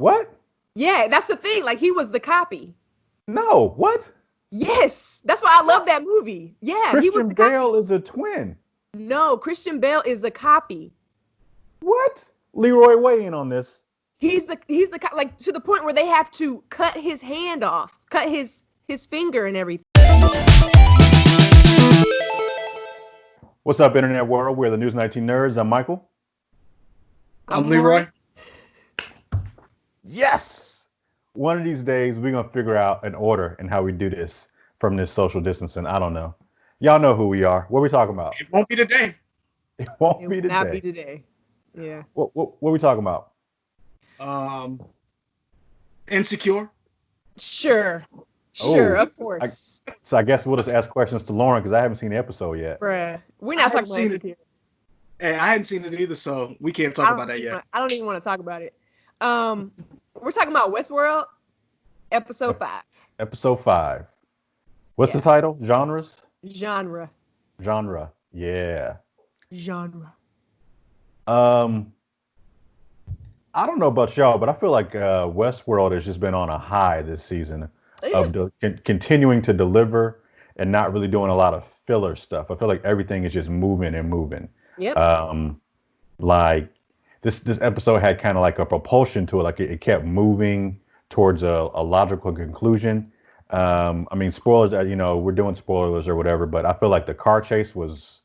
What? Yeah, that's the thing. Like, he was the copy. No, what? Yes, that's why I love that movie. Yeah, he was Christian the copy. Bale is a twin. No, Christian Bale is the copy. What? Leroy, weigh in on this. He's the like, to the point where they have to cut his hand off, cut his finger and everything. What's up, Internet World? We're the News 19 Nerds. I'm Michael. I'm Leroy. Yes! One of these days, we're going to figure out an order and how we do this from this social distancing. I don't know. Y'all know who we are. What are we talking about? It won't be today. It won't It be will today. not be today. Yeah. What are we talking about? Insecure. Sure, Oh, of course. So I guess we'll just ask questions to Lauren because I haven't seen the episode yet. Bruh, we're I not haven't talking seen about it. it here. Hey, I hadn't seen it either, so we can't talk about that yet. I don't even want to talk about it. We're talking about Westworld, episode 5. Episode 5. What's the title? Genres? Genre. Yeah. Genre. I don't know about y'all, but I feel like Westworld has just been on a high this season of continuing to deliver and not really doing a lot of filler stuff. I feel like everything is just moving and moving. Yep. Like this episode had kind of like a propulsion to it. Like it kept moving towards a logical conclusion. I mean, spoilers, we're doing spoilers or whatever, but I feel like the car chase was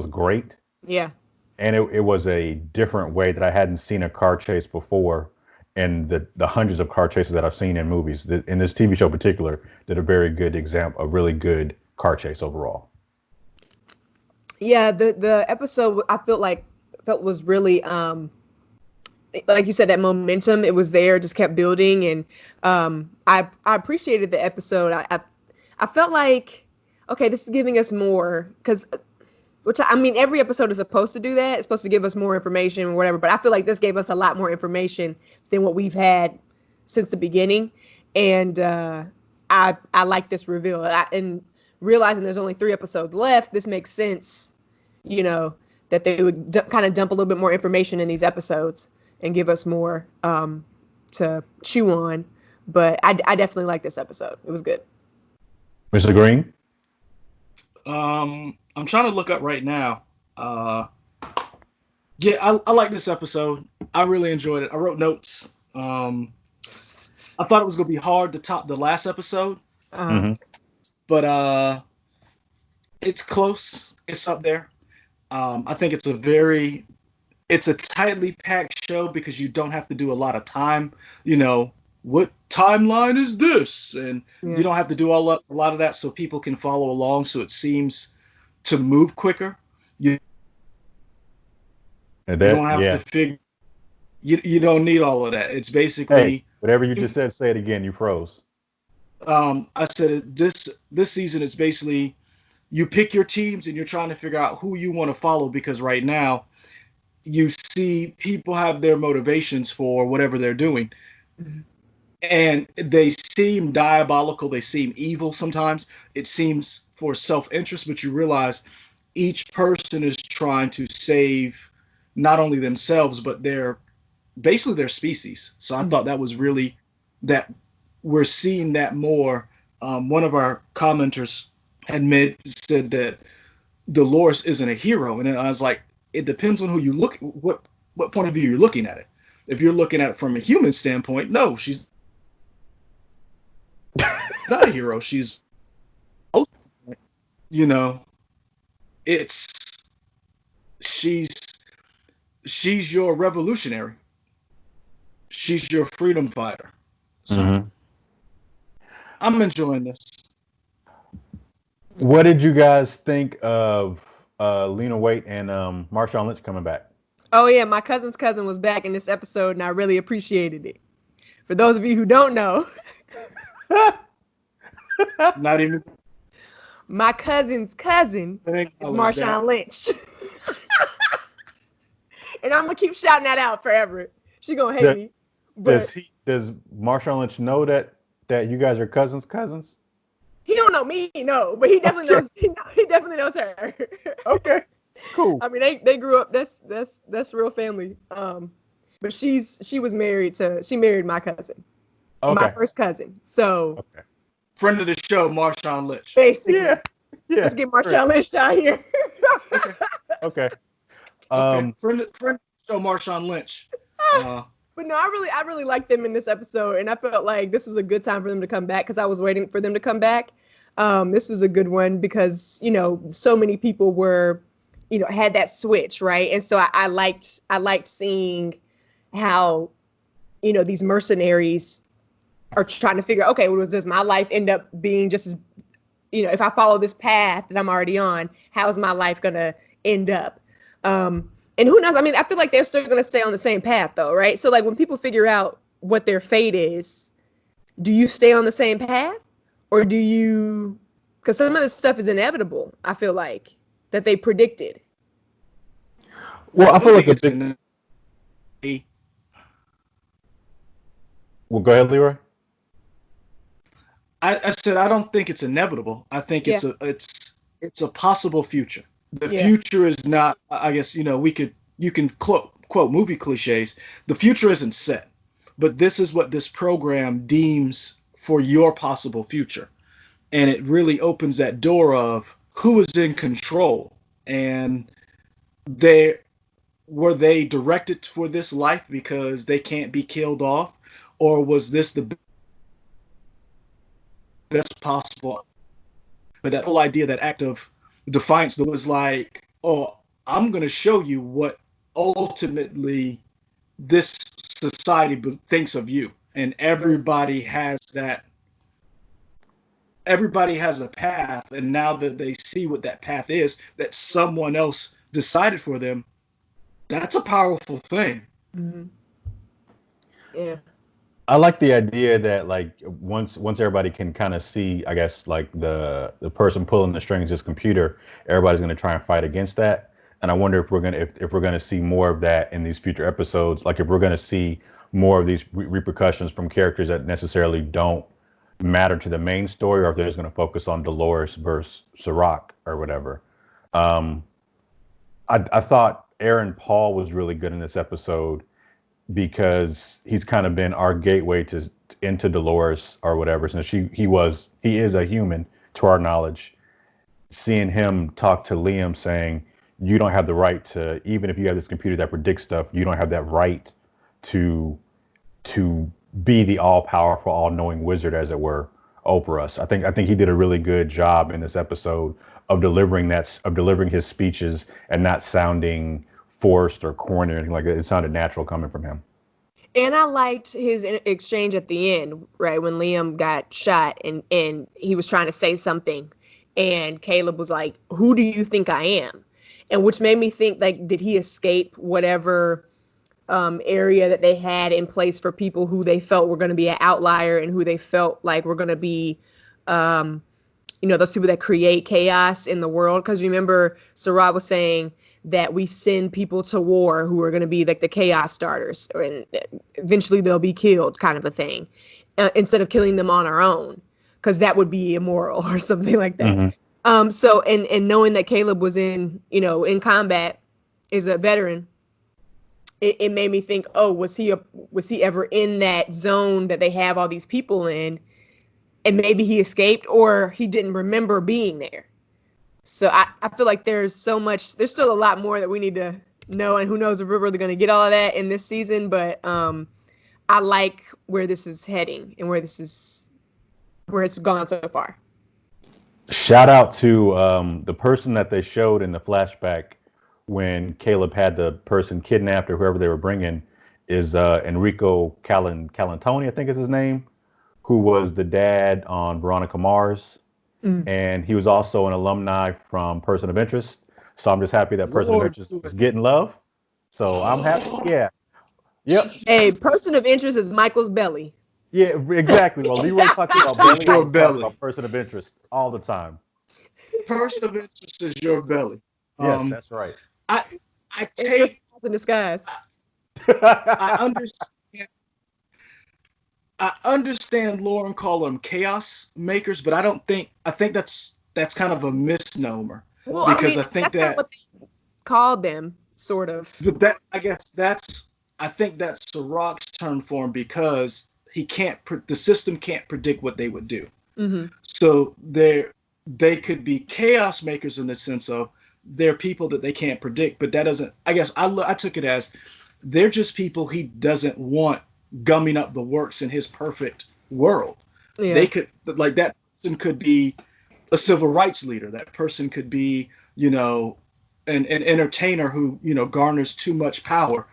great. Yeah. And it was a different way that I hadn't seen a car chase before. And the hundreds of car chases that I've seen in movies, in this TV show in particular, did a very good example, a really good car chase overall. Yeah, the episode I felt was really like you said, that momentum, it was there, just kept building, and I appreciated the episode. I felt like, okay, this is giving us more, because every episode is supposed to do that. It's supposed to give us more information or whatever, but I feel like this gave us a lot more information than what we've had since the beginning, and I like this reveal. And realizing there's only 3 episodes left, this makes sense, that they would kind of dump a little bit more information in these episodes and give us more to chew on. But I definitely like this episode. It was good. Mr. Green? I'm trying to look up right now. Yeah, I like this episode. I really enjoyed it. I wrote notes. I thought it was going to be hard to top the last episode. But it's close. It's up there. I think it's a tightly packed show because you don't have to do a lot of time. What timeline is this? And you don't have to do a lot of that, so people can follow along. So it seems to move quicker. You don't have to figure. You don't need all of that. It's basically, hey, whatever you just said. Say it again. You froze. I said this season is basically, you pick your teams and you're trying to figure out who you want to follow, because right now you see people have their motivations for whatever they're doing. Mm-hmm. And they seem diabolical. They seem evil sometimes. It seems for self-interest, but you realize each person is trying to save not only themselves, but their species. So I thought that was really, that we're seeing that more. One of our commenters said that Dolores isn't a hero. And I was like, it depends on who you look, what point of view you're looking at it. If you're looking at it from a human standpoint, no, she's not a hero. She's, she's your revolutionary. She's your freedom fighter. So I'm enjoying this. What did you guys think of Lena Waithe and Marshawn Lynch coming back? Oh yeah, my cousin's cousin was back in this episode, and I really appreciated it. For those of you who don't know, not even my cousin's cousin is Marshawn Lynch. And I'm gonna keep shouting that out forever. She gonna hate me. But does Marshawn Lynch know that you guys are cousins? He don't know me, no, but he definitely knows. He definitely knows her. Okay, cool. I mean, they grew up. That's real family. but she married my cousin, my Okay. first cousin. So Okay. Friend of the show, Marshawn Lynch. basically, Yeah. Yeah. let's get Marshawn Lynch out here. Okay. Okay. Okay. Friend of the show, Marshawn Lynch. But no, I really liked them in this episode, and I felt like this was a good time for them to come back because I was waiting for them to come back. This was a good one because so many people were, had that switch, right? And so I liked seeing how these mercenaries are trying to figure out, okay, well, does my life end up being just as, if I follow this path that I'm already on, how's my life gonna end up? And who knows? I mean, I feel like they're still going to stay on the same path, though, right? So, like, when people figure out what their fate is, do you stay on the same path? Or do you... Because some of this stuff is inevitable, I feel like, that they predicted. Well, I feel like Well, go ahead, Leroy. I said I don't think it's inevitable. I think it's a possible future. The future is not, I guess, you can quote movie cliches. The future isn't set, but this is what this program deems for your possible future. And it really opens that door of who is in control. And were they directed for this life because they can't be killed off? Or was this the best possible? But that whole idea, that act of defiance that was like, oh, I'm going to show you what ultimately this society thinks of you. And everybody has that. Everybody has a path. And now that they see what that path is, that someone else decided for them, that's a powerful thing. Mm-hmm. Yeah. I like the idea that, like, once everybody can kind of see, I guess, like the person pulling the strings, this computer, everybody's going to try and fight against that. And I wonder if we're gonna see more of that in these future episodes. Like, if we're going to see more of these repercussions from characters that necessarily don't matter to the main story, or if they're just going to focus on Dolores versus Sirach or whatever. I thought Aaron Paul was really good in this episode, because he's kind of been our gateway into Dolores or whatever, since he is a human to our knowledge. Seeing him talk to Liam, saying, you don't have the right to, even if you have this computer that predicts stuff, you don't have that right to be the all-powerful, all-knowing wizard, as it were, over us. I think he did a really good job in this episode of delivering his speeches and not sounding forced or corny or anything like that. It sounded natural coming from him. And I liked his exchange at the end, right, when Liam got shot and he was trying to say something, and Caleb was like, who do you think I am? And which made me think, like, did he escape whatever area that they had in place for people who they felt were going to be an outlier and who they felt like were going to be, those people that create chaos in the world? Because remember, Sarah was saying that we send people to war who are going to be like the chaos starters, and eventually they'll be killed, kind of a thing, instead of killing them on our own, because that would be immoral or something like that. Mm-hmm. So knowing that Caleb was in combat, is a veteran, it made me think, oh, was he ever in that zone that they have all these people in, and maybe he escaped, or he didn't remember being there. So I feel like there's still a lot more that we need to know, and who knows if we're really going to get all of that in this season. But I like where this is heading and where it's gone so far. Shout out to the person that they showed in the flashback when Caleb had the person kidnapped, or whoever they were bringing, is Enrico Calantoni, I think is his name, who was the dad on Veronica Mars. And he was also an alumni from Person of Interest. So I'm just happy that Person of Interest is getting love. So I'm happy. Yeah. Yep. Hey, Person of Interest is Michael's belly. Yeah, exactly. Well, Leroy talking about belly, belly. About Person of Interest all the time. Person of Interest is your belly. Yes, that's right. I take in disguise. I understand Lauren call them chaos makers, but I think that's kind of a misnomer. Well, because I think that's not what they called them, sort of. But I guess that's I think that's Sirach's turn for him because the system can't predict what they would do. Mm-hmm. So they could be chaos makers in the sense of they're people that they can't predict, but that doesn't, I guess I took it as they're just people he doesn't want gumming up the works in his perfect world. Yeah. They could, like, that person could be a civil rights leader. That person could be, an entertainer who, garners too much power.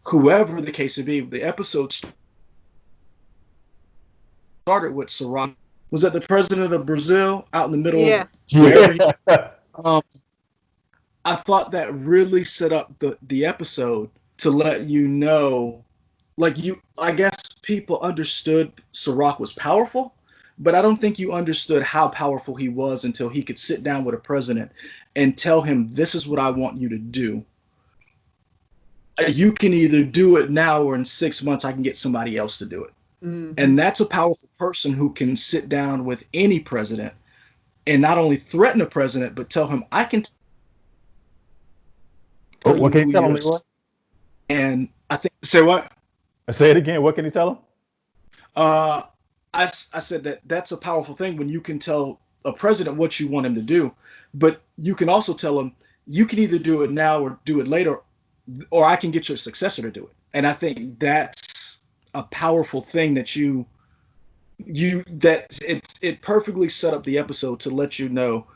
Whoever the case may be, the episode started with Sirach. Was that the president of Brazil out in the middle of wherever I thought that really set up the episode to let you know, I guess people understood Sirach was powerful, but I don't think you understood how powerful he was until he could sit down with a president and tell him, this is what I want you to do. You can either do it now or in 6 months I can get somebody else to do it. Mm-hmm. And that's a powerful person who can sit down with any president and not only threaten a president, but tell him, I can tell what can you tell him, Leroy? And I think, say what? Say it again. What can you tell him? I said that's a powerful thing when you can tell a president what you want him to do, but you can also tell him, you can either do it now or do it later, or I can get your successor to do it. And I think that's a powerful thing that it perfectly set up the episode to let you know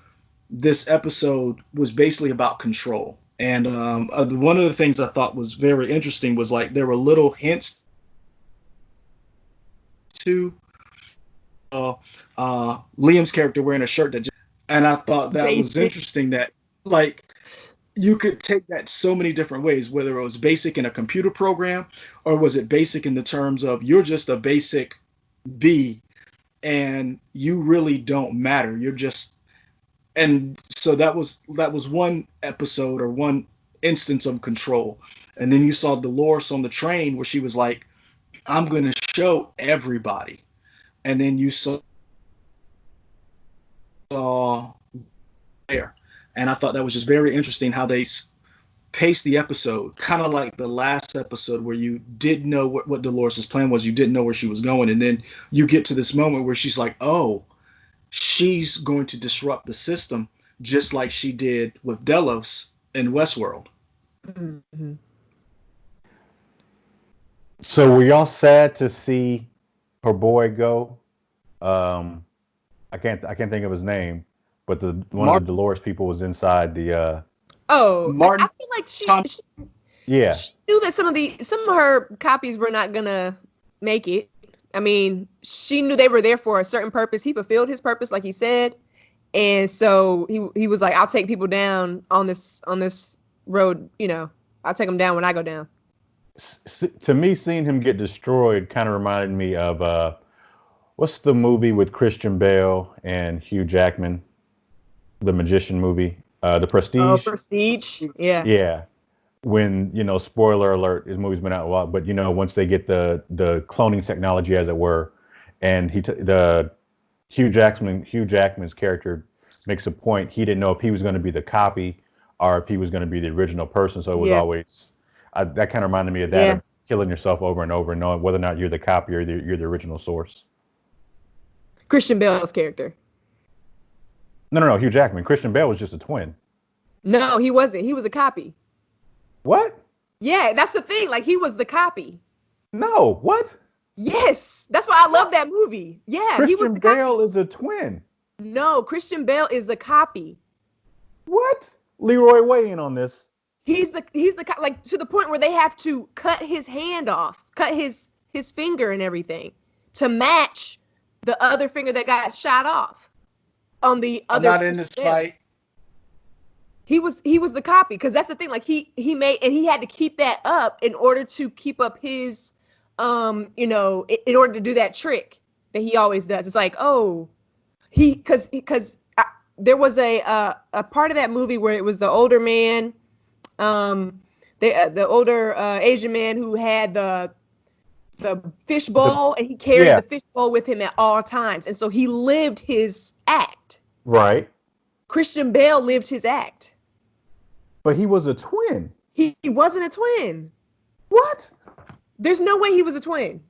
this episode was basically about control. And one of the things I thought was very interesting was, like, there were little hints to Liam's character wearing a shirt and I thought that was interesting that, like, you could take that so many different ways, whether it was basic in a computer program or was it basic in the terms of you're just a basic B and you really don't matter. You're just, and so that was one episode or one instance of control. And then you saw Dolores on the train where she was like, I'm going to show everybody. And then you saw there. And I thought that was just very interesting how they paced the episode, kind of like the last episode where you didn't know what Dolores' plan was. You didn't know where she was going. And then you get to this moment where she's like, oh, she's going to disrupt the system just like she did with Delos in Westworld. Mm-hmm. So were y'all sad to see her boy go? I can't think of his name, but one of the Dolores people was inside the. Martin. I feel like she knew that some of her copies were not gonna make it. I mean, she knew they were there for a certain purpose. He fulfilled his purpose, like he said, and so he was like, "I'll take people down on this road. I'll take them down when I go down." To me, seeing him get destroyed kind of reminded me of what's the movie with Christian Bale and Hugh Jackman, the magician movie, The Prestige. Oh, Prestige. Yeah. Yeah. When, spoiler alert, his movie's been out a while, but once they get the cloning technology, as it were, and Hugh Jackman's character makes a point. He didn't know if he was going to be the copy or if he was going to be the original person. So it was always that kind of reminded me of that, of killing yourself over and over and knowing whether or not you're the copy or you're the original source. Christian Bale's character. No, Hugh Jackman. Christian Bale was just a twin. No, he wasn't. He was a copy. What? Yeah, that's the thing. Like, he was the copy. No, what? Yes, that's why I love that movie. Yeah, Christian Bale is a twin. No, Christian Bale is the copy. What? Leroy, weigh in on this. He's the like, to the point where they have to cut his hand off, cut his finger and everything to match the other finger that got shot off on the other. I'm not in this fight. He was the copy, because that's the thing. Like, he made, and he had to keep that up in order to keep up his in order to do that trick that he always does. It's like, oh, because there was a part of that movie where it was the older man, the older Asian man who had the fish bowl, and he carried the fish bowl with him at all times, and so he lived his act. Right. Christian Bale lived his act. But he was a twin. He wasn't a twin. What? There's no way he was a twin.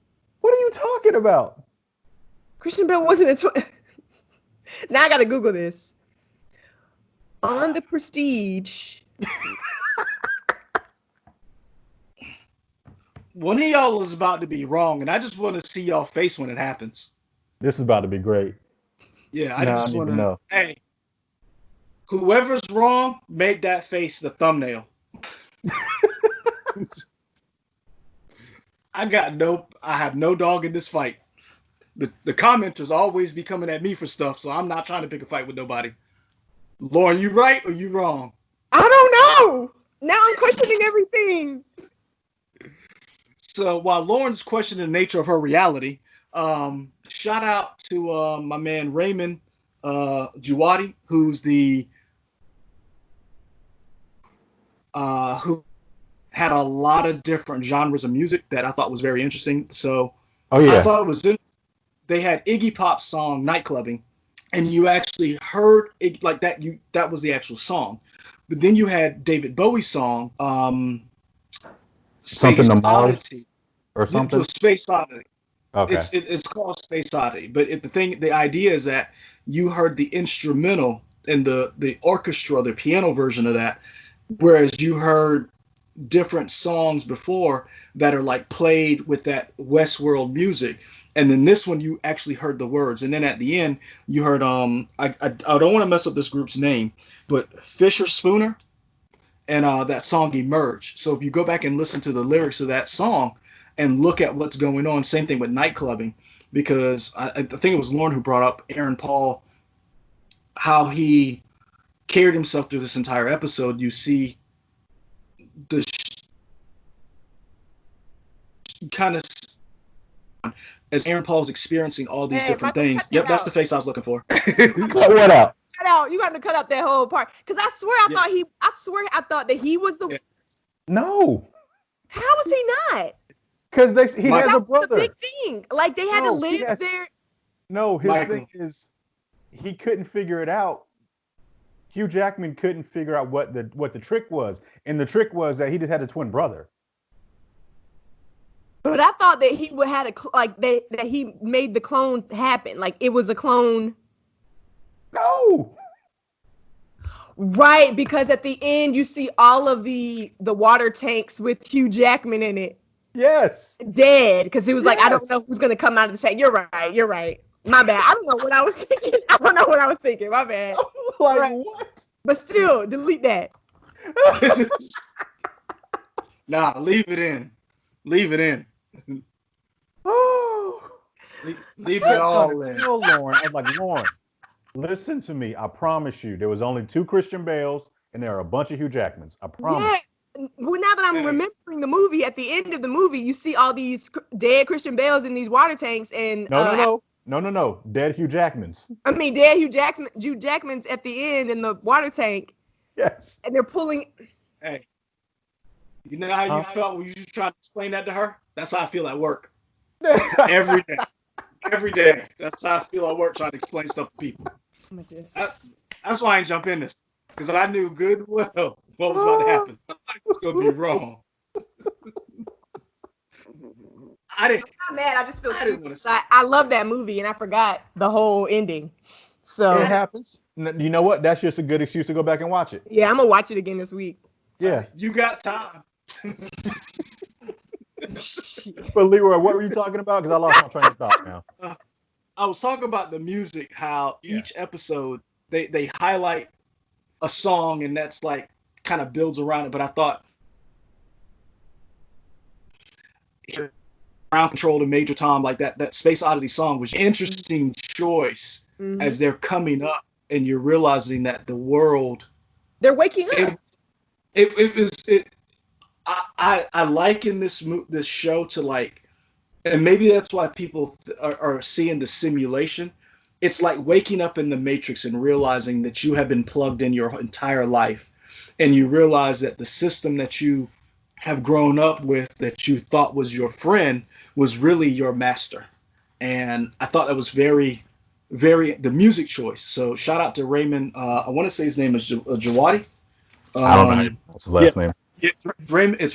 What are you talking about? Christian Bale wasn't a twin. Now I gotta Google this. On The Prestige. One of y'all is about to be wrong, and I just want to see y'all face when it happens. This is about to be great. Yeah, I just want to know. Hey, whoever's wrong, make that face the thumbnail. I have no dog in this fight. The commenters always be coming at me for stuff, so I'm not trying to pick a fight with nobody. Lauren, you right or you wrong? I don't know. Now I'm questioning everything. So while Lauren's questioning the nature of her reality, shout out to my man Raymond Jawadi, who's who had a lot of different genres of music that I thought was very interesting. So I thought it was they had Iggy Pop's song "Nightclubbing," and you actually heard it like that. That was the actual song, but then you had David Bowie's song. Something to Mars or something. Space Oddity. Okay. It's called Space Oddity, but the idea is that you heard the instrumental and the orchestra, the piano version of that, whereas you heard different songs before that are like played with that Westworld music, and then this one you actually heard the words, and then at the end you heard I don't want to mess up this group's name, but Fisher Spooner. And that song Emerge. So if you go back and listen to the lyrics of that song and look at what's going on, same thing with Nightclubbing, because I think it was Lauren who brought up Aaron Paul, how he carried himself through this entire episode. You see the kind of as Aaron Paul's experiencing all these different things. Yep, that's the face I was looking for. What up? You got to cut out that whole part, because I swear I thought that he was the. Yeah. No. How was he not? Because he has a brother. The big thing. Like they had to live there. No, his thing is he couldn't figure it out. Hugh Jackman couldn't figure out what the trick was, and the trick was that he just had a twin brother. But I thought that he would have that he made the clone happen. Like it was a clone. No. Right, because at the end you see all of the water tanks with Hugh Jackman in it. Yes. Dead, because he was like, I don't know who's gonna come out of the tank. You're right. My bad. I don't know what I was thinking. My bad. Like right. What? But still, delete that. Nah, leave it in. Oh. Leave it all in. Tell Lauren, I'm like, Lauren, listen to me. I promise you, there was only 2 Christian Bales, and there are a bunch of Hugh Jackmans. I promise. Yeah. Well, now that I'm remembering the movie, at the end of the movie, you see all these dead Christian Bales in these water tanks, and no, dead Hugh Jackmans. I mean, dead Hugh Jackmans at the end in the water tank. Yes. And they're pulling. Hey, you know how you felt when you trying to explain that to her? That's how I feel at work. Every day. That's how I feel at work trying to explain stuff to people. That's why I ain't jump in this, because I knew good well what was about to happen. I was going to be wrong. I'm not mad. I just feel stupid. I love that movie, and I forgot the whole ending. So it happens. You know what? That's just a good excuse to go back and watch it. Yeah, I'm gonna watch it again this week. Yeah, you got time. But Leroy, what were you talking about? Because I lost my train of thought now. I was talking about the music. How each episode they highlight a song, and that's like kind of builds around it. But I thought Ground Control to Major Tom, like that Space Oddity song was an interesting choice as they're coming up, and you're realizing that the world, they're waking up. I liken this show to like, and maybe that's why people are seeing the simulation. It's like waking up in the Matrix and realizing that you have been plugged in your entire life, and you realize that the system that you have grown up with, that you thought was your friend, was really your master. And I thought that was very, very, the music choice. So shout out to Raymond. I want to say his name is Jawadi. I don't know. What's his last name? It's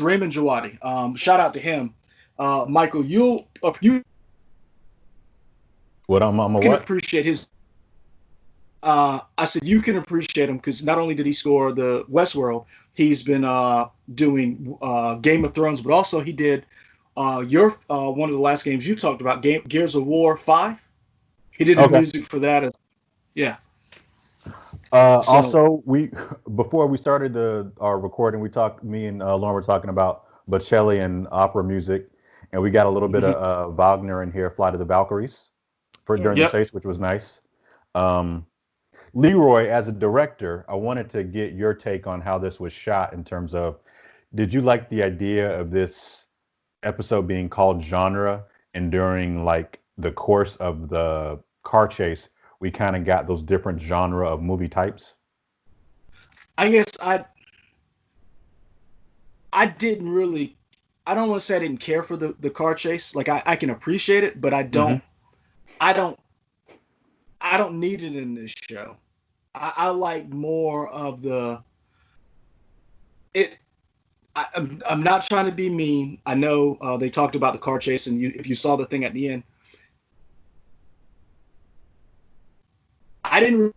Raymond Jawadi. Shout out to him. Michael, you What I'm a can what? appreciate his. I said you can appreciate him because not only did he score the Westworld, he's been doing Game of Thrones, but also he did your one of the last games you talked about, Gears of War 5. He did the Okay. music for that. Yeah. So Also, we before we started our recording, me and Lauren were talking about Bocelli and opera music, and we got a little bit mhm. of Wagner in here, Flight of the Valkyries, for Yeah. during the Yep. chase, which was nice. Um, Leroy, as a director, I wanted to get your take on how this was shot in terms of, did you like the idea of this episode being called genre, and during like the course of the car chase, we kind of got those different genre of movie types? I guess I didn't really. I don't want to say I didn't care for the car chase. Like I can appreciate it, but I Hmm. don't. I don't. I don't need it in this show. I like more of the it. I'm not trying to be mean. I know they talked about the car chase, and if you saw the thing at the end, I didn't really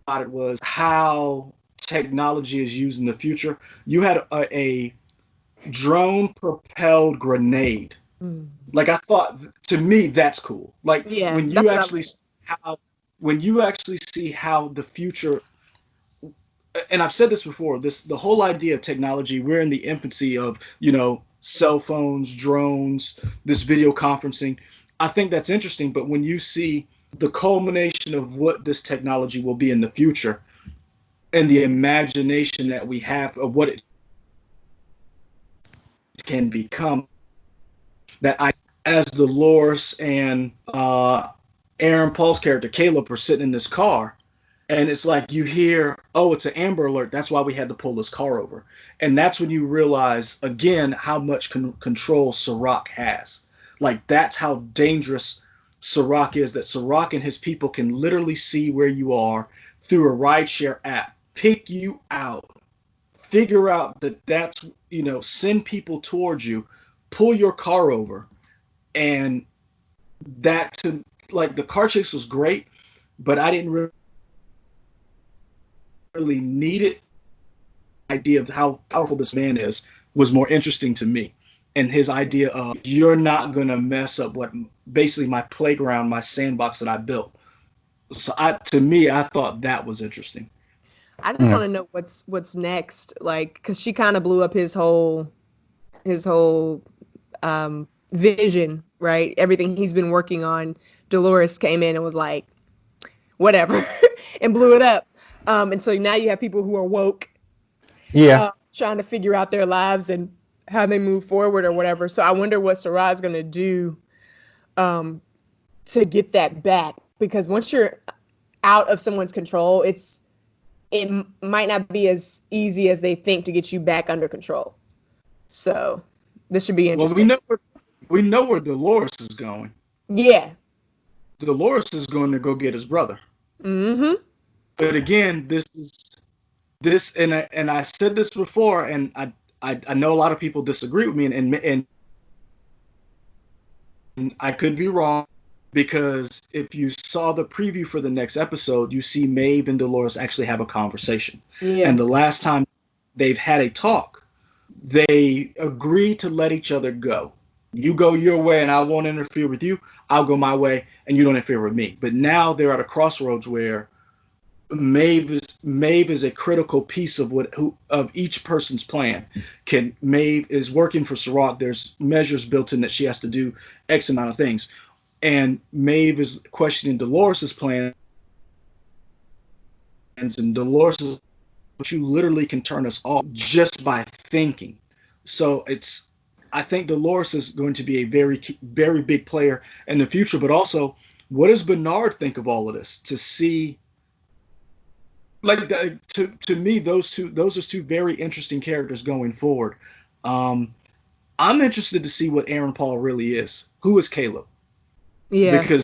about it was how technology is used in the future. You had a drone propelled grenade. Mm. Like I thought, to me, that's cool. Like Yeah, that's what I like. when you actually see how the future, and I've said this before, the whole idea of technology, we're in the infancy of, cell phones, drones, this video conferencing. I think that's interesting, but when you see the culmination of what this technology will be in the future and the imagination that we have of what it can become, that I, as Dolores and Aaron Paul's character Caleb are sitting in this car, and it's like you hear, oh, it's an Amber Alert. That's why we had to pull this car over, and that's when you realize again how much control Sirach has. Like that's how dangerous Sirach is. That Sirach and his people can literally see where you are through a rideshare app, pick you out, figure out that's send people towards you, pull your car over, and that to like the car chase was great, but I didn't really need it. Idea of how powerful this man is was more interesting to me, and his idea of you're not gonna mess up what basically my playground, my sandbox that I built. So to me, I thought that was interesting. I just want Yeah. to know what's next, like, because she kind of blew up his whole vision, right? Everything he's been working on. Dolores came in and was like, whatever, and blew it up. And so now you have people who are woke, Yeah. trying to figure out their lives and how they move forward or whatever. So I wonder what Sarad's going to do um, to get that back, because once you're out of someone's control, it might not be as easy as they think to get you back under control. So this should be Well, interesting. we know where Dolores is going. Yeah. Dolores is going to go get his brother. Mm-hmm. But again, this, and I said this before, and I know a lot of people disagree with me, and I could be wrong, because if you saw the preview for the next episode, you see Maeve and Dolores actually have a conversation. Yeah. And the last time they've had a talk, they agreed to let each other go. You go your way and I won't interfere with you. I'll go my way and you don't interfere with me. But now they're at a crossroads where Maeve is a critical piece of of each person's plan. Maeve is working for Sirach. There's measures built in that she has to do X amount of things, and Maeve is questioning Dolores's plans, and Dolores is, but you literally can turn us off just by thinking. So I think Dolores is going to be a very, very big player in the future. But also, what does Bernard think of all of this? To see, like, to me, those are two very interesting characters going forward. Um, I'm interested to see what Aaron Paul really is. Who is Caleb? Yeah. Because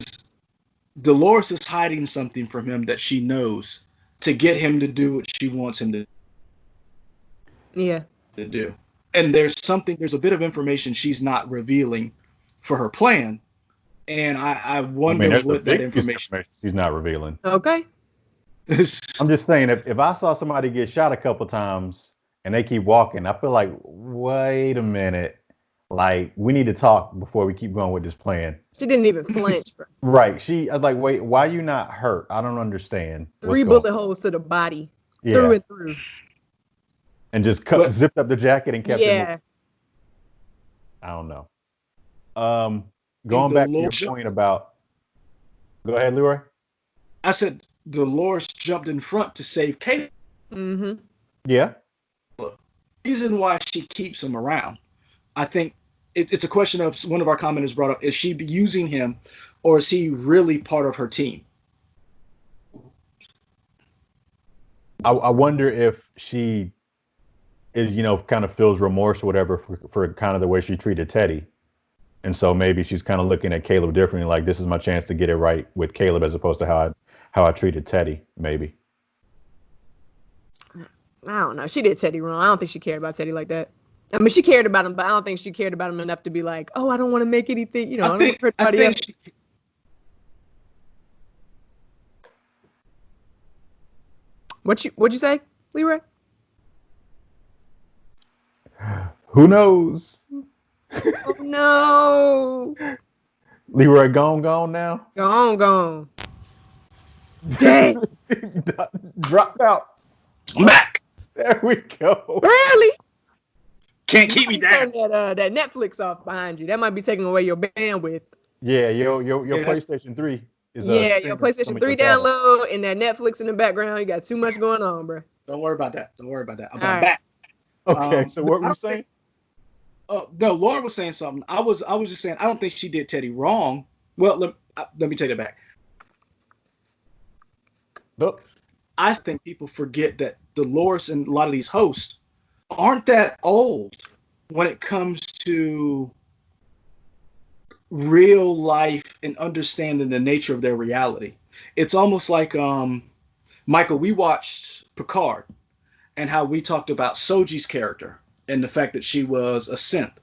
Dolores is hiding something from him that she knows to get him to do what she wants him Yeah. to do. And there's a bit of information she's not revealing for her plan. And I wonder what that information she's not revealing. Okay. I'm just saying, if I saw somebody get shot a couple times and they keep walking, I feel like, wait a minute. Like, we need to talk before we keep going with this plan. She didn't even flinch. Right. I was like, wait, why are you not hurt? I don't understand. 3 bullet holes to the body. Yeah. Through and through. And just zipped up the jacket and kept it moving. I don't know. Going back to your point about... Go ahead, Leroy. I said Dolores jumped in front to save Caleb. Mm-hmm. Yeah. The reason why she keeps him around, I think it's a question of one of our commenters brought up, is she using him or is he really part of her team? I wonder if she is, kind of feels remorse or whatever for kind of the way she treated Teddy. And so maybe she's kind of looking at Caleb differently, like, this is my chance to get it right with Caleb as opposed to how I treated Teddy, maybe. I don't know. She did Teddy wrong. I don't think she cared about Teddy like that. I mean, she cared about him, but I don't think she cared about him enough to be like, oh, I don't want to make anything, I don't want to hurt anybody else. What'd you say, Leroy? Who knows? Oh no. Leroy gone now? Gone. Dang. Dropped out. I'm back. There we go. Really? Can't keep me down. That Netflix off behind you. That might be taking away your bandwidth. Yeah, your PlayStation 3 is your PlayStation 3 download and that Netflix in the background. You got too much going on, bro. Don't worry about that. I'm back. Okay, so what were you saying? No, Lauren was saying something. I was just saying I don't think she did Teddy wrong. Well, let me take that back. Look. I think people forget that Dolores and a lot of these hosts aren't that old when it comes to real life and understanding the nature of their reality. It's almost like Michael, we watched Picard and how we talked about Soji's character and the fact that she was a synth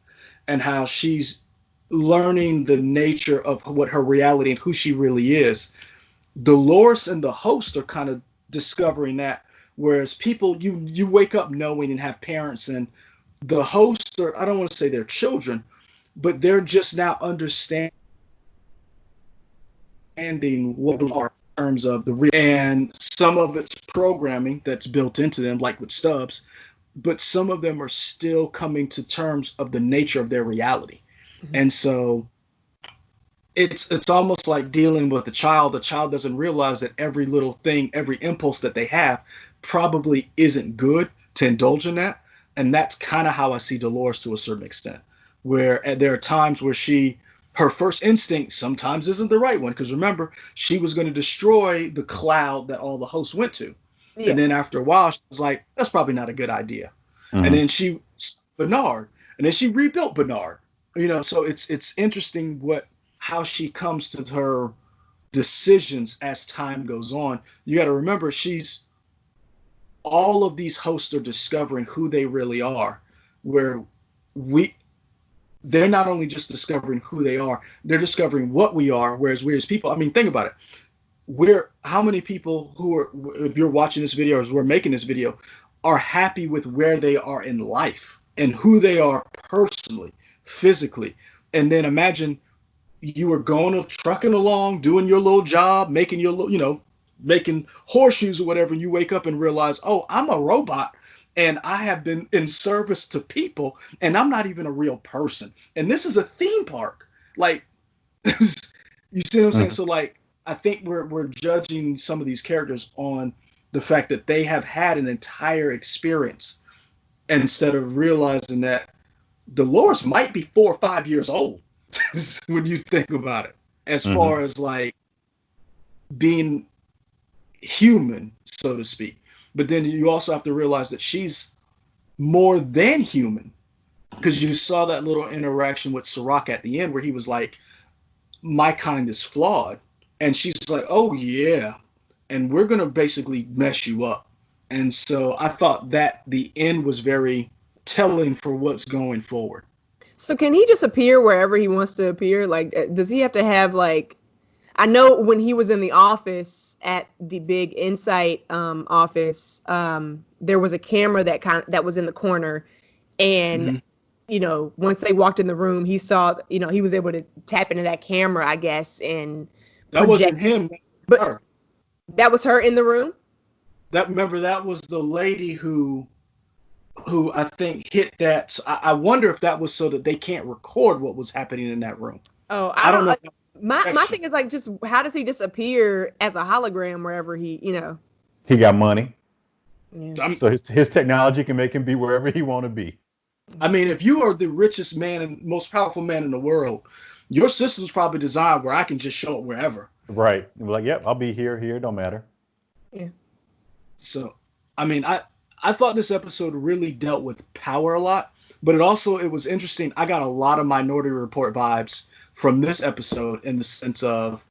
and how she's learning the nature of what her reality and who she really is. Dolores and the host are kind of discovering that, whereas people, you wake up knowing and have parents, and the hosts are, I don't want to say they're children, but they're just now understanding what are in terms of and some of it's programming that's built into them, like with Stubbs, but some of them are still coming to terms of the nature of their reality. Mm-hmm. And so it's almost like dealing with a child. The child doesn't realize that every little thing, every impulse that they have probably isn't good to indulge in that. And that's kind of how I see Dolores to a certain extent, where there are times where her first instinct sometimes isn't the right one. Because remember, she was going to destroy the cloud that all the hosts went to. Yeah. And then after a while, she was like, that's probably not a good idea. Mm-hmm. And then Bernard, and then she rebuilt Bernard. So it's interesting how she comes to her decisions as time goes on. You got to remember, all of these hosts are discovering who they really are, where they're not only just discovering who they are, they're discovering what we are. Whereas we as people, I mean, think about it. How many people if you're watching this video or as we're making this video, are happy with where they are in life and who they are personally, physically. And then imagine you were trucking along, doing your little job, making your little, making horseshoes or whatever. And you wake up and realize, oh, I'm a robot and I have been in service to people and I'm not even a real person. And this is a theme park. Like, you see what I'm saying? So like, I think we're judging some of these characters on the fact that they have had an entire experience instead of realizing that Dolores might be 4 or 5 years old when you think about it, as far as like being human, so to speak. But then you also have to realize that she's more than human, because you saw that little interaction with Sirach at the end where he was like, my kind is flawed. And she's like, oh yeah. And we're going to basically mess you up. And so I thought that the end was very telling for what's going forward. So can he just appear wherever he wants to appear? Like, does he have to have like? I know when he was in the office at the big Insight office, there was a camera that was in the corner, and once they walked in the room, he saw, he was able to tap into that camera, I guess, and that wasn't him, but her. That was her in the room. That was the lady who I think hit that. So I wonder if that was so that they can't record what was happening in that room. Oh, I don't know. My thing is like, just how does he just appear as a hologram wherever he He got money. Yeah. So his technology can make him be wherever he want to be. I mean, if you are the richest man and most powerful man in the world, your system's probably designed where I can just show up wherever. Right. Like, yep, I'll be here. It don't matter. Yeah. So, I mean, I thought this episode really dealt with power a lot, but it was interesting. I got a lot of Minority Report vibes from this episode in the sense of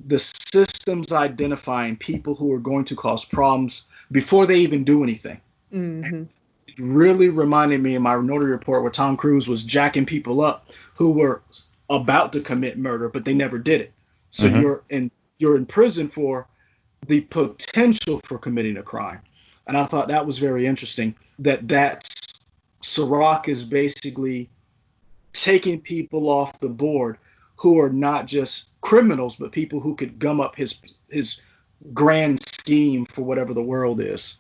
the systems identifying people who are going to cause problems before they even do anything. Mm-hmm. It really reminded me of Minority Report where Tom Cruise was jacking people up who were about to commit murder, but they never did it. So you're in prison for the potential for committing a crime. And I thought that was very interesting that's Sirach is basically taking people off the board who are not just criminals, but people who could gum up his grand scheme for whatever the world is.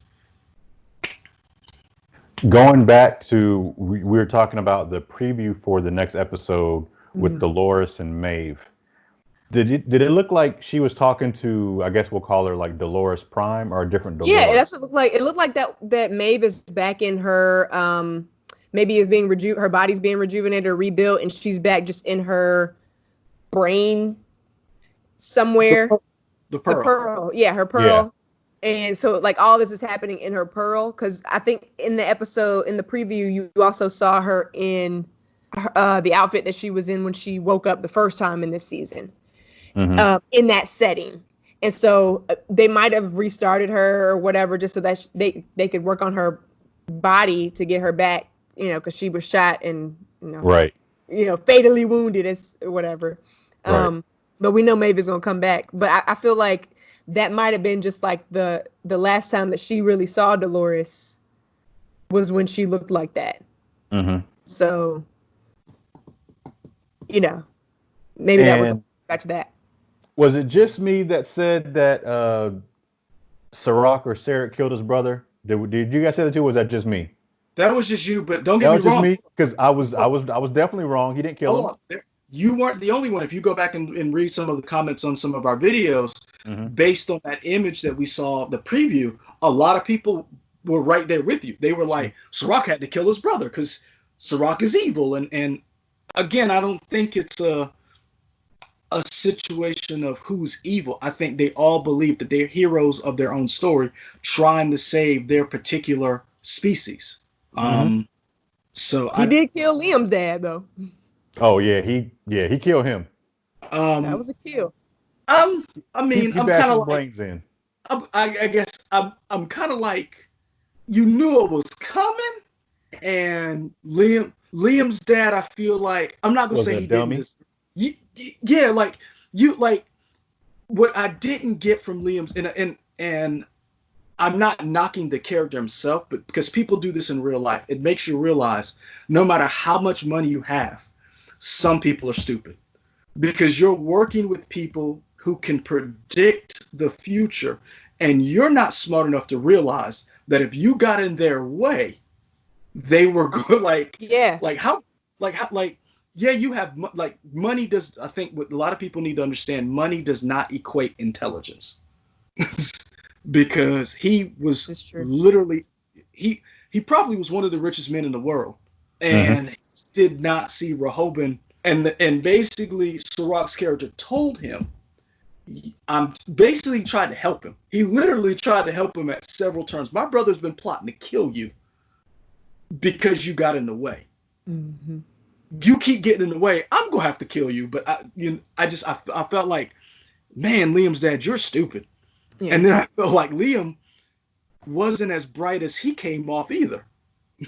Going back to, we were talking about the preview for the next episode with Dolores and Maeve. Did it look like she was talking to, I guess we'll call her like Dolores Prime, or a different Dolores? Yeah, that's what it looked like. It looked like that Maeve is back in her, maybe is being her body's being rejuvenated or rebuilt, and she's back just in her brain somewhere. The pearl. Yeah, her pearl. Yeah. And so like all this is happening in her pearl, because I think in the episode, in the preview, you also saw her in the outfit that she was in when she woke up the first time in this season. In that setting. And so they might have restarted her or whatever, just so that they could work on her body to get her back, because she was shot and, right. Fatally wounded as whatever. Right. But we know Maeve is going to come back. But I feel like that might have been just like the last time that she really saw Dolores was when she looked like that. So, maybe that was back to that. Was it just me that said that Sirach or Sarek killed his brother? Did you guys say that too? Or was that just me? That was just you, but don't get me wrong. Because I was definitely wrong. He didn't kill him. You weren't the only one. If you go back and read some of the comments on some of our videos, based on that image that we saw, the preview, a lot of people were right there with you. They were like, Sirach had to kill his brother because Sirach is evil. And again, I don't think it's a situation of who's evil. I think they all believe that they're heroes of their own story, trying to save their particular species. So he did kill Liam's dad, though. Oh yeah, he killed him. That was a kill. I mean, he I'm kind of like, brains in. I guess I'm kind of like, you knew it was coming, and Liam's dad, I feel like, I'm not gonna say he did this. Yeah, like what I didn't get from Liam's, and I'm not knocking the character himself, but because people do this in real life, it makes you realize no matter how much money you have, some people are stupid, because you're working with people who can predict the future, and you're not smart enough to realize that if you got in their way, they were going you have money does. I think what a lot of people need to understand, money does not equate intelligence. Because he was literally, he probably was one of the richest men in the world, and he did not see Rehoboam, and basically Sirach's character told him, I'm basically trying to help him. He literally tried to help him at several turns. My brother's been plotting to kill you because you got in the way. You keep getting in the way, I'm gonna have to kill you. But I felt like, man, Liam's dad, you're stupid. Yeah. And then I felt like Liam wasn't as bright as he came off either.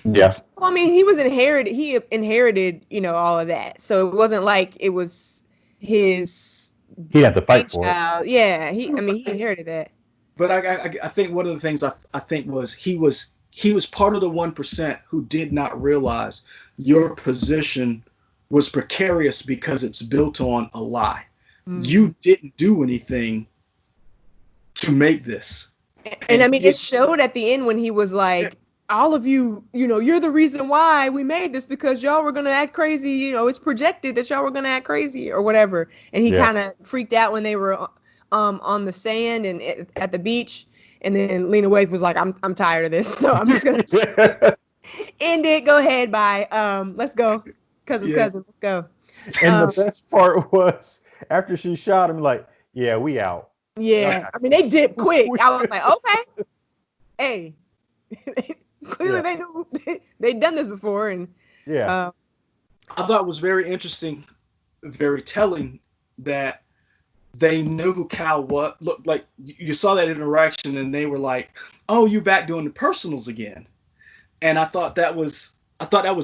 Yeah. Well, I mean, he inherited, all of that. So it wasn't like it was his He had to fight for it. child. Yeah, he inherited that. But I think one of the things I think was he was part of the 1% who did not realize your position was precarious because it's built on a lie. Mm-hmm. You didn't do anything to make this. And I mean, it showed at the end when he was like, all of you, you're the reason why we made this, because y'all were going to act crazy. It's projected that y'all were going to act crazy or whatever. And he kind of freaked out when they were on the sand and at the beach. And then Lena Waithe was like, I'm tired of this. So I'm just going to end it. Go ahead. Bye. Let's go. Cousin, let's go. And the best part was after she shot him, like, yeah, we out. Yeah. I mean, they dipped quick. I was like, okay. Hey. Clearly they knew they'd done this before. And I thought it was very interesting, very telling that they knew who Cal was. Look, like you saw that interaction and they were like, oh, you back doing the personals again. And I thought that was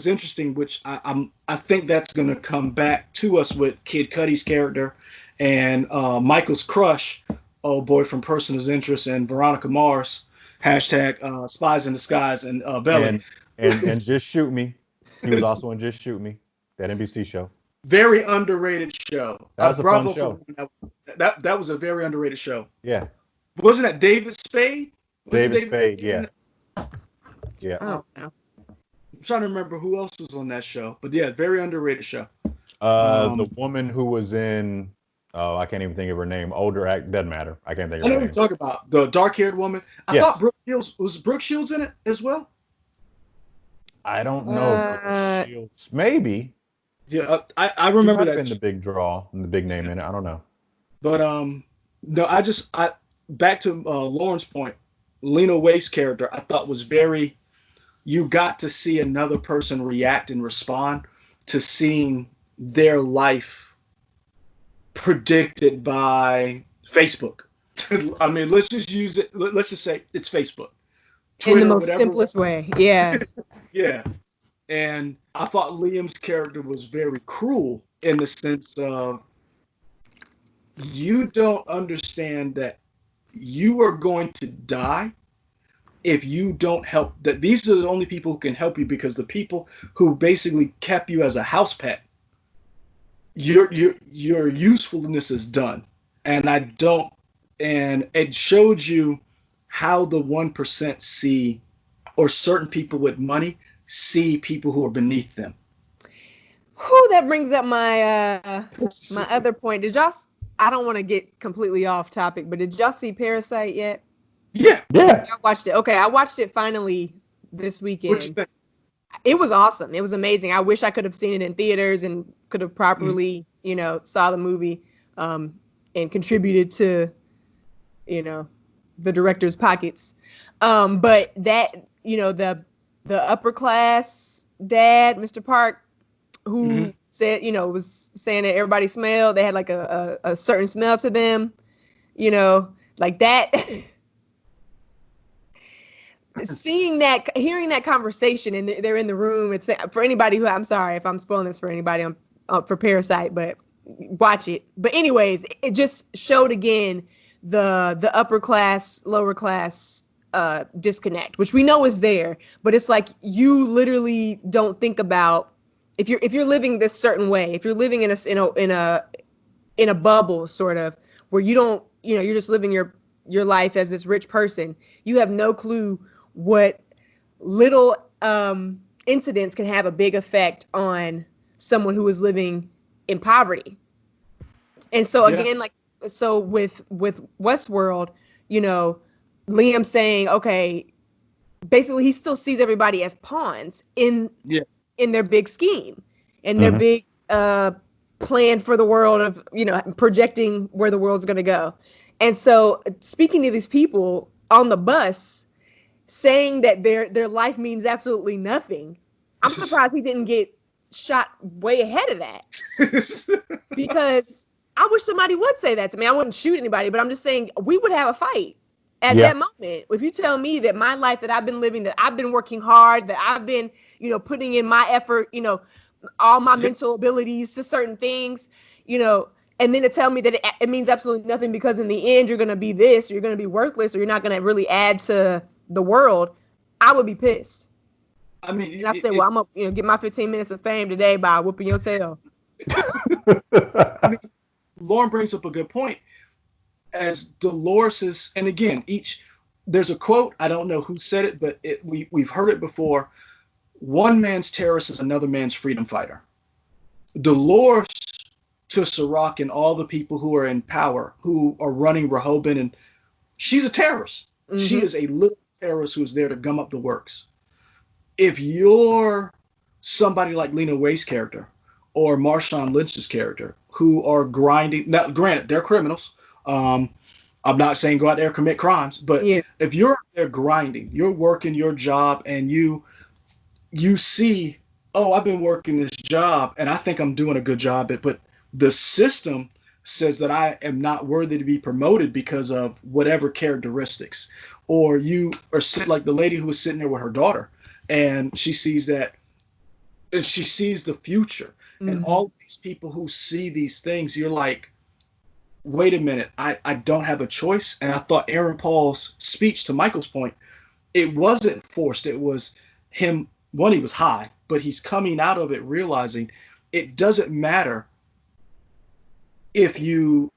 interesting, which I think that's going to come back to us with Kid Cudi's character and Michael's crush, old boy from Person's Interest, and Veronica Mars, hashtag Spies in Disguise, and Belly. And Just Shoot Me. He was also in Just Shoot Me, that NBC show. Very underrated show. That was a fun show. That was a very underrated show. Yeah. Wasn't that David Spade? David Spade, yeah. Yeah. Oh, no. I'm trying to remember who else was on that show, but yeah, very underrated show. The woman who was in, I can't even think of her name. Older act, doesn't matter. I can't think of her name. I know what you're talking about. The dark-haired woman. I thought Brooke Shields in it as well? I don't know. Shields, maybe. Yeah, I remember that. Been the big draw and the big name in it. I don't know. But no, I back to Lauren's point. Lena Waithe's character, I thought was very. You got to see another person react and respond to seeing their life predicted by Facebook. I mean, let's just use it. Let's just say it's Facebook. Twitter, in the most simplest way. Yeah. Yeah. And I thought Liam's character was very cruel in the sense of you don't understand that you are going to die if you don't help. That these are the only people who can help you, because the people who basically kept you as a house pet, your usefulness is done. And it showed you how the 1% see, or certain people with money see people who are beneath them. Whew, that brings up my my other point. Did y'all? I don't want to get completely off topic, but did y'all see Parasite yet? Yeah. Yeah. I watched it. Okay, I watched it finally this weekend. What you think? It was awesome. It was amazing. I wish I could have seen it in theaters and could have properly, saw the movie and contributed to, the director's pockets. But that, the upper class dad, Mr. Park, who said, was saying that everybody smelled, they had like a certain smell to them, like that. Seeing that, hearing that conversation, and they're in the room. It's for anybody who, I'm sorry if I'm spoiling this for anybody for Parasite, but watch it. But anyways, it just showed again the upper class, lower class disconnect, which we know is there, but it's like you literally don't think about if you're living this certain way, if you're living in a bubble sort of where you don't, you're just living your life as this rich person, you have no clue what little incidents can have a big effect on someone who is living in poverty. And so again, so with Westworld, Liam saying, okay, basically he still sees everybody as pawns in their big scheme and their big plan for the world of, projecting where the world's going to go. And so speaking to these people on the bus, saying that their life means absolutely nothing, I'm surprised he didn't get shot way ahead of that. Because I wish somebody would say that to me. I wouldn't shoot anybody, but I'm just saying we would have a fight at that moment. If you tell me that my life that I've been living, that I've been working hard, that I've been, putting in my effort, all my mental abilities to certain things, and then to tell me that it means absolutely nothing because in the end you're going to be this, or you're going to be worthless, or you're not going to really add to the world, I would be pissed. I mean, and I said, well, I'm going to get my 15 minutes of fame today by whooping your tail. I mean, Lauren brings up a good point. As Dolores is, and again, there's a quote, I don't know who said it, but we've heard it before. One man's terrorist is another man's freedom fighter. Dolores to Sirach and all the people who are in power, who are running Rehoboam, and she's a terrorist. Mm-hmm. She is a little terrorist who's there to gum up the works. If you're somebody like Lena Waithe's character or Marshawn Lynch's character who are grinding, now granted, they're criminals. I'm not saying go out there and commit crimes, but if you're there grinding, you're working your job and you see, oh, I've been working this job and I think I'm doing a good job, but the system says that I am not worthy to be promoted because of whatever characteristics. Or you are sitting like the lady who was sitting there with her daughter and she sees that, and she sees the future. Mm-hmm. And all these people who see these things, you're like, wait a minute, I don't have a choice. And I thought Aaron Paul's speech, to Michael's point, it wasn't forced. It was him, one, he was high, but he's coming out of it realizing it doesn't matter if you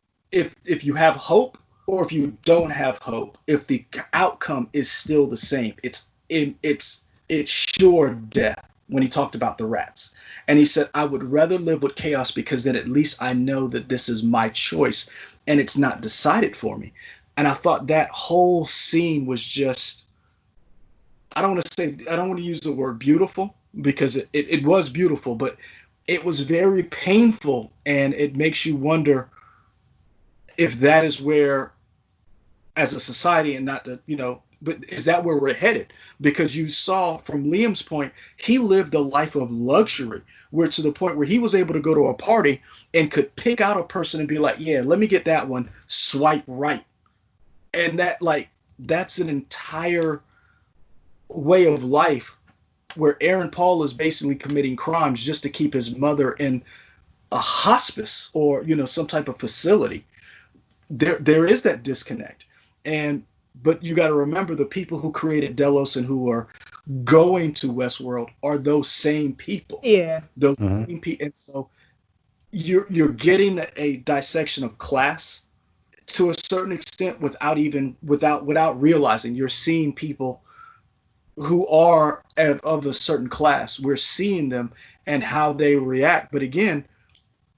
have hope or if you don't have hope, if the outcome is still the same. It's sure death. When he talked about the rats, and he said, I would rather live with chaos because then at least I know that this is my choice and it's not decided for me. And I thought that whole scene was just, I don't want to use the word beautiful because it was beautiful, but it was very painful. And it makes you wonder if that is where, as a society, and not to, but is that where we're headed? Because you saw from Liam's point, he lived a life of luxury, where to the point where he was able to go to a party and could pick out a person and be like, yeah, let me get that one, swipe right. And that's an entire way of life where Aaron Paul is basically committing crimes just to keep his mother in a hospice or, some type of facility. There is that disconnect. But you got to remember the people who created Delos and who are going to Westworld are those same people. Yeah. Those same people. And so you're getting a dissection of class to a certain extent without realizing. You're seeing people who are of a certain class. We're seeing them and how they react. But again,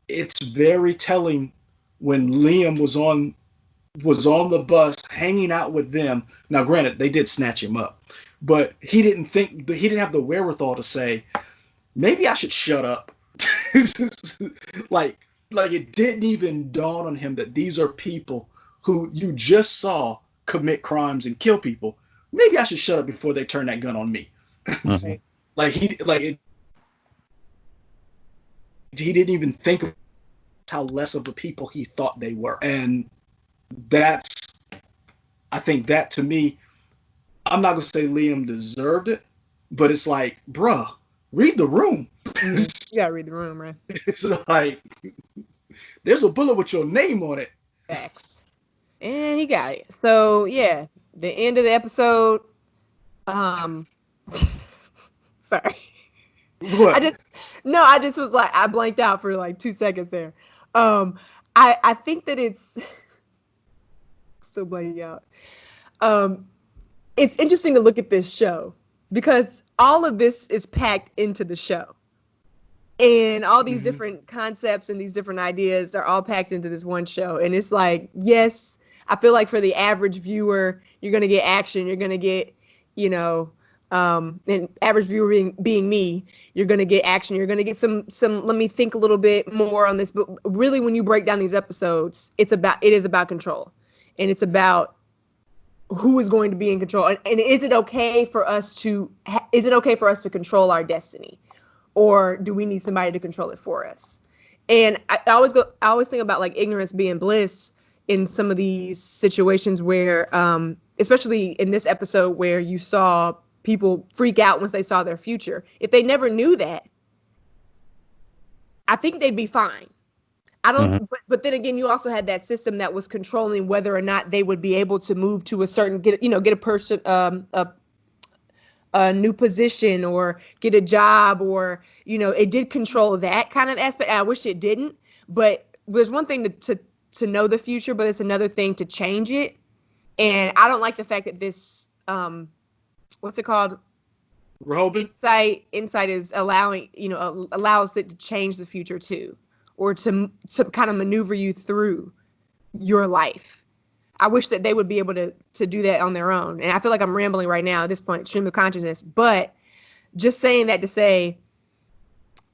it's very telling when Liam was on the bus hanging out with them. Now, granted, they did snatch him up, but he didn't have the wherewithal to say, maybe I should shut up. like it didn't even dawn on him that these are people who you just saw commit crimes and kill people. Maybe I should shut up before they turn that gun on me. Mm-hmm. He didn't even think of how less of the people he thought they were. And I think that to me, I'm not going to say Liam deserved it, but it's like, bruh, read the room. You got to read the room, right? It's like, there's a bullet with your name on it. Facts. And he got it. So, yeah, the end of the episode, sorry. What? I just was like, I blanked out for like 2 seconds there. I think that it's still blanking out. It's interesting to look at this show because all of this is packed into the show. And all these different concepts and these different ideas are all packed into this one show. And it's like, yes, I feel like for the average viewer, you're going to get action. You're going to get, and average viewer being me, you're going to get action. You're going to get some, let me think a little bit more on this. But really, when you break down these episodes, it is about control. And it's about who is going to be in control. And is it okay for us to control our destiny? Or do we need somebody to control it for us? And I always think about like ignorance being bliss. in some of these situations where, especially in this episode where you saw people freak out once they saw their future. If they never knew that, I think they'd be fine. I don't, but then again, you also had that system that was controlling whether or not they would be able to move to a certain, get a person, a new position or get a job, or, it did control that kind of aspect. I wish it didn't, but there's one thing to know the future, but it's another thing to change it. And I don't like the fact that this, what's it called? Rehoboam? Insight is allowing, allows it to change the future too, or to kind of maneuver you through your life. I wish that they would be able to do that on their own. And I feel like I'm rambling right now at this point, stream of consciousness, but just saying that to say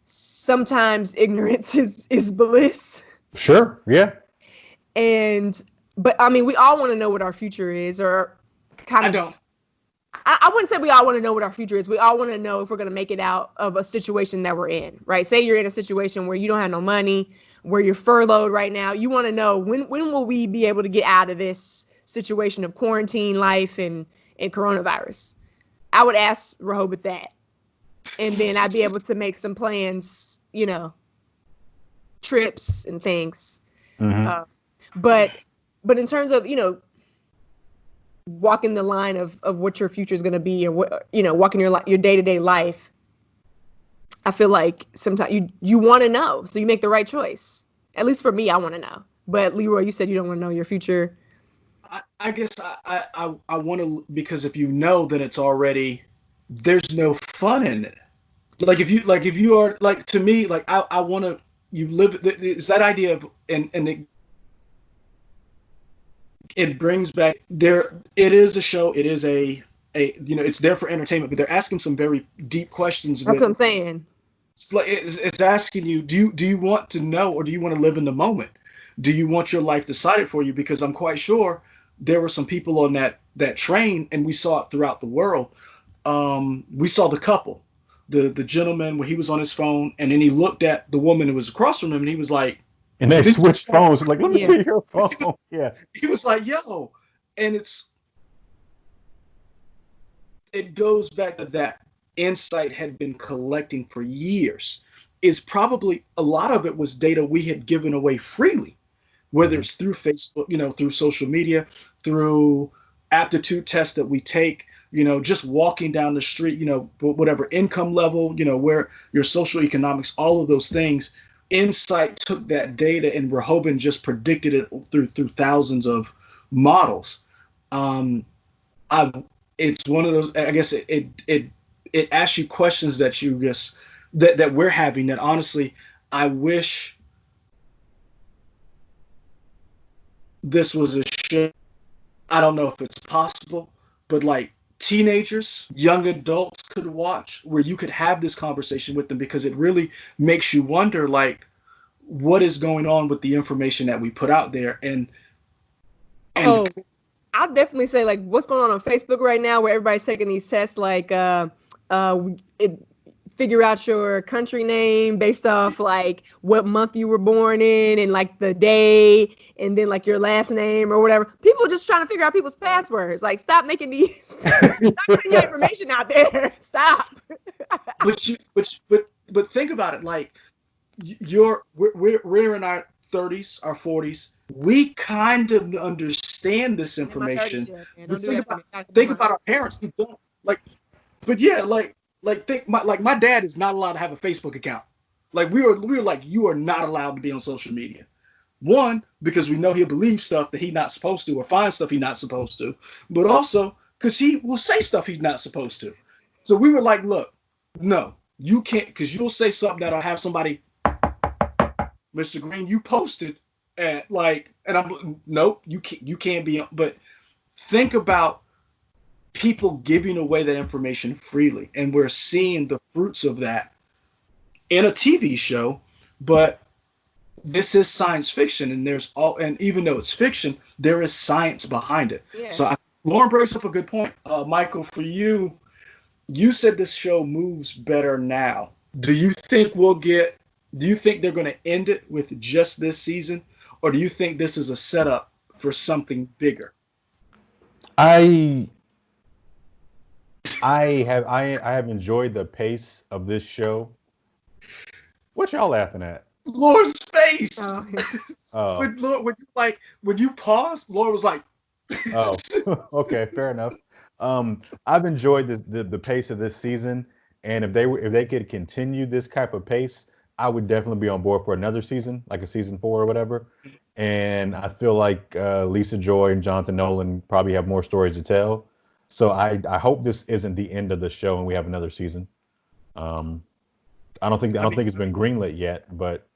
sometimes ignorance is bliss. Sure. Yeah. But I mean, we all want to know what our future is, or kind of. I don't. I wouldn't say we all want to know what our future is. We all want to know if we're going to make it out of a situation that we're in, right? Say you're in a situation where you don't have no money, where you're furloughed right now. You want to know when will we be able to get out of this situation of quarantine life and coronavirus? I would ask Rehoboam that. And then I'd be able to make some plans, trips and things. Mm-hmm. But in terms of, walking the line of what your future is going to be, or what, walking your day-to-day life, I feel like sometimes you want to know, so you make the right choice. At least for me, I want to know. But Leroy, you said you don't want to know your future. I guess I want to, because if you know, then it's already, there's no fun in it. Like if you are, like, to me, like I want to, you live, it's that idea of, and it brings back there. It is a show. It is a it's there for entertainment, but they're asking some very deep questions. That's what I'm saying. It's asking you, do you want to know, or do you want to live in the moment? Do you want your life decided for you? Because I'm quite sure there were some people on that train, and we saw it throughout the world. We saw the couple, the gentleman, when he was on his phone, and then he looked at the woman who was across from him, and he was like, and they switched phones. Like, let me see your phone. Yeah. He was like, yo. And it goes back to that Insight had been collecting for years. Is probably a lot of it was data we had given away freely, whether it's through Facebook, through social media, through aptitude tests that we take, just walking down the street, whatever income level, where your social economics, all of those things. Insight took that data, and Rehoboam just predicted it through thousands of models. It's one of those. I guess it asks you questions that you just that we're having. That honestly, I wish this was a show. I don't know if it's possible, but like teenagers, young adults could watch, where you could have this conversation with them, because it really makes you wonder, like, what is going on with the information that we put out there. And I'll definitely say, like, what's going on Facebook right now, where everybody's taking these tests, like figure out your country name based off like what month you were born in, and like the day, and then like your last name or whatever. People are just trying to figure out people's passwords. Like, stop making these, stop putting your information out there. Stop. but think about it. Like, we're in our 30s, our 40s. We kind of understand this information. Think about our parents who don't. Like, but yeah, think my dad is not allowed to have a Facebook account. Like, we were like, you are not allowed to be on social media. One, because we know he'll believe stuff that he's not supposed to, or find stuff he's not supposed to, but also because he will say stuff he's not supposed to. So we were like, look, no, you can't, because you'll say something that'll have somebody, Mr. Green, you posted at like, and I'm, nope, you can't be on. But think about people giving away that information freely, and we're seeing the fruits of that in a TV show. But this is science fiction, and even though it's fiction, there is science behind it. Yeah. So Lauren brings up a good point. Michael, for you said this show moves better now. Do you think they're going to end it with just this season, or do you think this is a setup for something bigger. I have enjoyed the pace of this show. What y'all laughing at? Lord's face. Oh. When you paused, Lord was like, Oh, okay, fair enough. I've enjoyed the pace of this season, and if they could continue this type of pace, I would definitely be on board for another season, like a season 4 or whatever. And I feel like Lisa Joy and Jonathan Nolan probably have more stories to tell. So I hope this isn't the end of the show and we have another season. I don't think it's been greenlit yet, but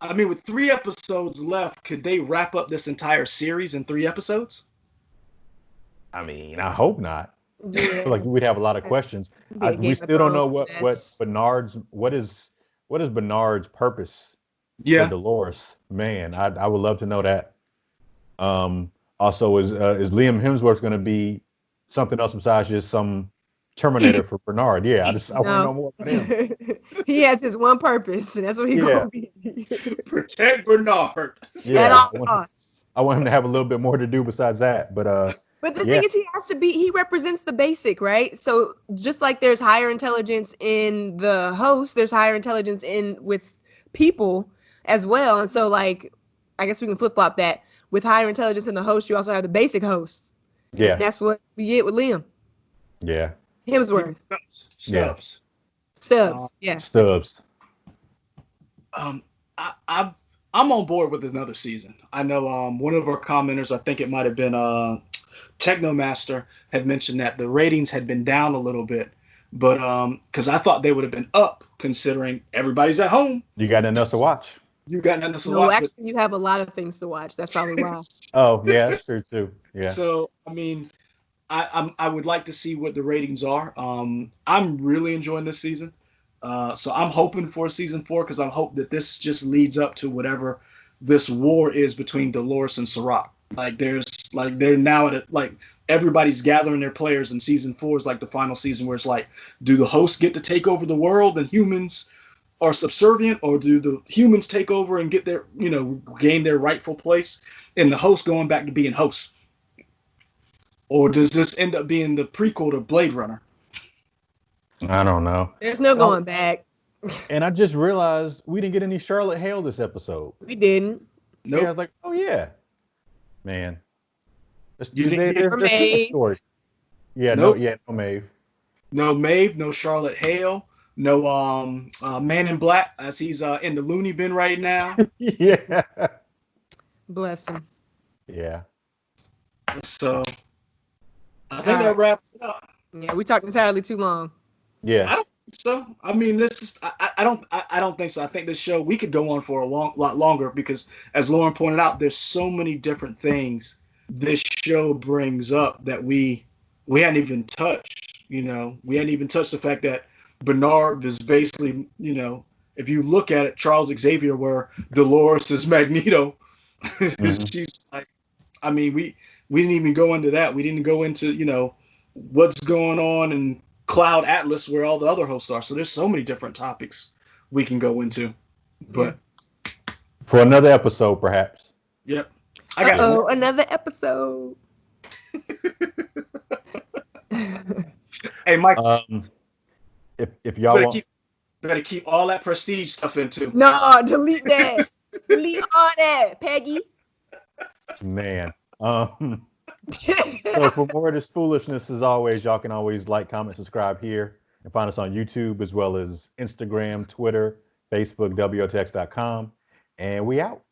I mean, with 3 episodes left, could they wrap up this entire series in 3 episodes? I mean, I hope not. Yeah. I feel like we'd have a lot of questions. Be a We Game still of don't know Thrones mess. what is Bernard's purpose Yeah. for Dolores. Man, I would love to know that. Also, is Liam Hemsworth going to be something else besides just some Terminator for Bernard? Yeah, I want to know more about him. He has his one purpose, and that's what he's gonna be. Protect Bernard. At Yeah, all costs. I want him to have a little bit more to do besides that. But But the yeah. thing is, he represents the basic, right? So just like there's higher intelligence in the host, there's higher intelligence with people as well. And so, like, I guess we can flip flop that. With higher intelligence in the host, you also have the basic host. Yeah. And that's what we get with Liam Yeah. Hemsworth. Stubbs. Stubbs. Yeah. Stubbs. I'm on board with another season. I know one of our commenters, I think it might have been Technomaster, had mentioned that the ratings had been down a little bit, but because I thought they would have been up considering everybody's at home. You got nothing else to watch? You got nothing else to No, watch. actually, you have a lot of things to watch. That's probably why. Oh, yeah, that's true too. Yeah. So I mean, I would like to see what the ratings are. I'm really enjoying this season. So I'm hoping for season 4 because I hope that this just leads up to whatever this war is between Dolores and Serac. They're now at everybody's gathering their players, and season 4 is like the final season where it's like, do the hosts get to take over the world and humans are subservient, or do the humans take over and get their, gain their rightful place, and the hosts going back to being hosts? Or does this end up being the prequel to Blade Runner? I don't know. There's no going back. And I just realized we didn't get any Charlotte Hale this episode. We didn't. Nope. Yeah, I was like, oh yeah, man. You didn't get There's a story. Yeah, Nope. no Maeve. No Maeve, no Charlotte Hale, no Man in Black, as he's in the loony bin right now. Yeah. Bless him. Yeah. So I think that wraps it up. Yeah, we talked entirely too long. Yeah. I don't think so. I mean, this is I don't think so. I think this show we could go on for a lot longer because, as Lauren pointed out, there's so many different things this show brings up that we hadn't even touched. We hadn't even touched the fact that Bernard is basically, if you look at it, Charles Xavier, where Dolores is Magneto. Mm-hmm. She's like, I mean, we didn't even go into that. We didn't go into, what's going on in Cloud Atlas where all the other hosts are. So there's so many different topics we can go into. But for another episode, perhaps. Yep. I got another episode. Hey, Mike. If y'all better keep all that prestige stuff in too. No, delete that. Delete all that, Peggy. Man. So for more of this foolishness, as always, y'all can always like, comment, subscribe here, and find us on YouTube as well as Instagram, Twitter, Facebook, WOTX.com, and we out.